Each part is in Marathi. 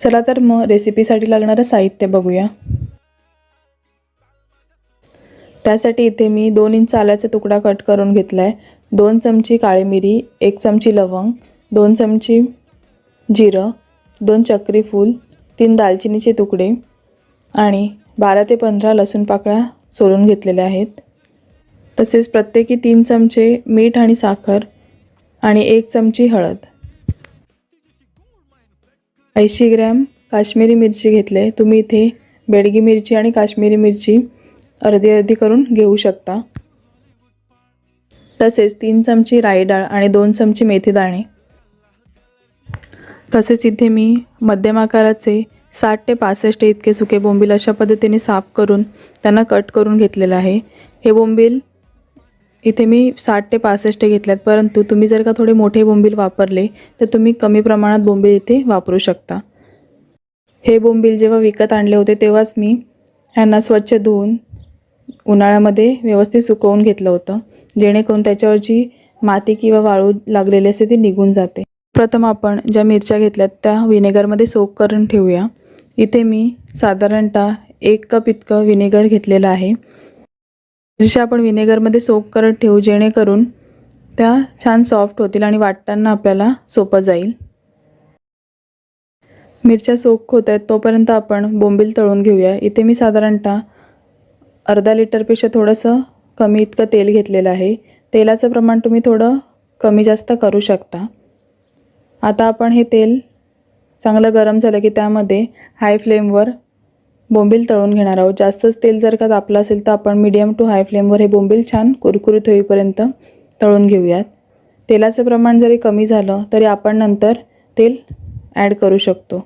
चला तर मग रेसिपीसाठी लागणारं साहित्य बघूया। त्यासाठी इथे मी 2 इंच आल्याचा तुकडा कट करून घेतला आहे, 2 चमची काळी मिरी, 1 चमची लवंग, 2 चमची जिरं, 2 चक्री फूल, 3 दालचिनीचे तुकडे आणि 12 ते 15 लसूण पाकळ्या सोलून घेतलेल्या आहेत। तसेच प्रत्येकी 3 चमचे मीठ आणि साखर आणि 1 चमची हळद। 80 ग्रॅम काश्मीरी मिरची घेतले, तुम्ही इथे बेडगी मिरची आणि काश्मीरी मिरची अर्धी अर्धी करून घेऊ शकता। तसेच 3 चमची राई डाळ आणि 2 चमची मेथी दाणे। तसेच इथे मी मध्यम आकाराचे 60 ते 65 इतके सुके बोंबील अशा पद्धतीने साफ करून त्यांना कट करून घेतलेले आहे। हे बोंबील इथे मी 60 ते 65 घेतल्यात, परंतु तुम्ही जर का थोडे मोठे बोंबील वापरले तर तुम्ही कमी प्रमाणात बोंबील इथे वापरू शकता। हे बोंबील जेव्हा विकत आणले होते तेव्हाच मी ह्यांना स्वच्छ धुवून उन्हाळ्यामध्ये व्यवस्थित सुकवून घेतलं होतं, जेणेकरून त्याच्यावरची माती किंवा वाळू लागलेली असते ती निघून जाते। प्रथम आपण ज्या मिरच्या घेतल्यात त्या व्हिनेगरमध्ये सोक करून ठेवूया। इथे मी साधारणतः 1 कप इतकं व्हिनेगर घेतलेलं आहे। मिरच्या आपण व्हिनेगरमध्ये सोक करत ठेवू, जेणेकरून त्या छान सॉफ्ट होतील आणि वाटताना आपल्याला सोपं जाईल। मिरच्या सोक होत आहेत तोपर्यंत आपण बोंबील तळून घेऊया। इथे मी साधारणतः अर्धा लिटरपेक्षा थोडंसं कमी इतकं तेल घेतलेलं आहे। तेलाचं प्रमाण तुम्ही थोडं कमी जास्त करू शकता। आता आपण हे तेल चांगलं गरम झालं की त्यामध्ये हाय फ्लेमवर बोंबील तळून घेणार आहोत। जास्तच तेल जर का तापलं असेल तर आपण मीडियम टू हाय फ्लेमवर हे बोंबील छान कुरकुरीत होईपर्यंत तळून घेऊयात। तेलाचं प्रमाण जरी कमी झालं तरी आपण नंतर तेल ॲड करू शकतो।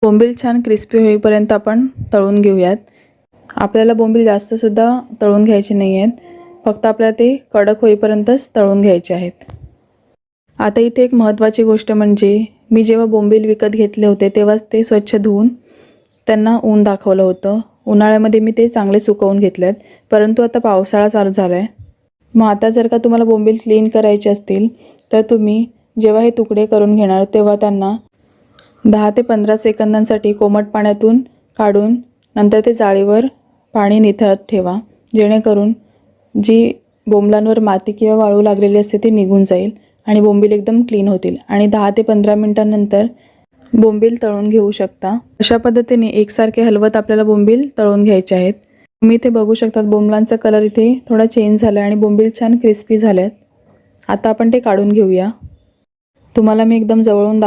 बोंबील छान क्रिस्पी होईपर्यंत आपण तळून घेऊयात। आपल्याला बोंबील जास्तसुद्धा तळून घ्यायचे नाही आहेत, फक्त आपल्याला ते कडक होईपर्यंतच तळून घ्यायचे आहेत। आता इथे एक महत्त्वाची गोष्ट म्हणजे मी जेव्हा बोंबील विकत घेतले होते तेव्हाच ते स्वच्छ धुवून त्यांना ऊन दाखवलं होतं। उन्हाळ्यामध्ये मी ते चांगले सुकवून घेतलेत, परंतु आता पावसाळा चालू झाला आहे। मग आता जर का तुम्हाला बोंबील क्लीन करायचे असतील तर तुम्ही जेव्हा हे तुकडे करून घेणार तेव्हा त्यांना 10 ते 15 सेकंदांसाठी कोमट पाण्यातून काढून नंतर ते जाळीवर पाणी निथळत ठेवा, जेणेकरून जी बोंबलांवर माती किंवा वाळू लागलेली असते ती निघून जाईल आणि बोंबील एकदम क्लीन होतील। आणि 10 ते 15 मिनिटांनंतर बोंबील तळून घेऊ शकता। अशा पद्धतीने एकसारखे हलवत आपल्याला बोंबील तळून घ्यायचे आहेत। तुम्ही इथे बघू शकता बोंबलांचा कलर इथे थोडा चेंज झाला आणि बोंबील छान क्रिस्पी झालेत। आता आपण ते काढून घेऊया। तुम्हाला मी एकदम जवळून